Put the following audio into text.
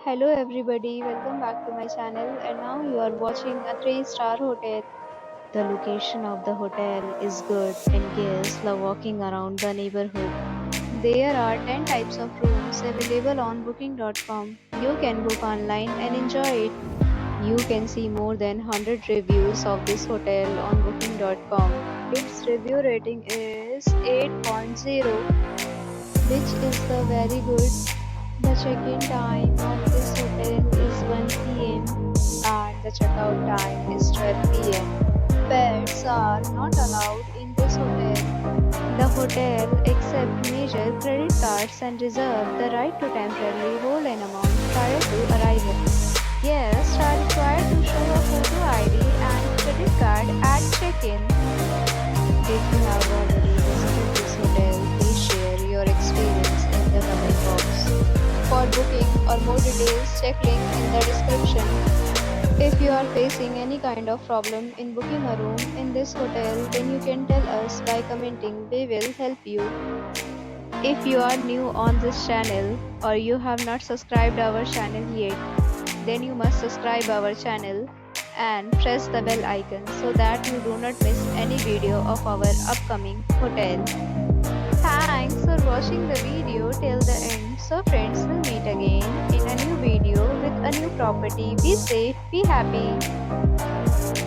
Hello everybody, welcome back to my channel and now you are watching a 3-star hotel. The location of the hotel is good and guests love walking around the neighborhood. There are 10 types of rooms available on booking.com. You can book online and enjoy it. You can see more than 100 reviews of this hotel on booking.com. Its review rating is 8.0, which is the very good. The check-in time of this hotel is 1 p.m. and the checkout time is 12 p.m. Pets are not allowed in this hotel. The hotel accepts major credit cards and reserves the right to temporarily hold an amount prior to arrival. Guests are required to show a photo ID and credit card at check-in. If you have already visited this hotel, please share your experience in the comment box. For booking or more details, check link in the description. If you are facing any kind of problem in booking a room in this hotel, then you can tell us by commenting. We will help you. If you are new on this channel or you have not subscribed our channel yet, then you must subscribe our channel and press the bell icon so that you do not miss any video of our upcoming hotel. Thanks for watching the video till the end. So friends, will meet again in a new video with a new property. Be safe, be happy.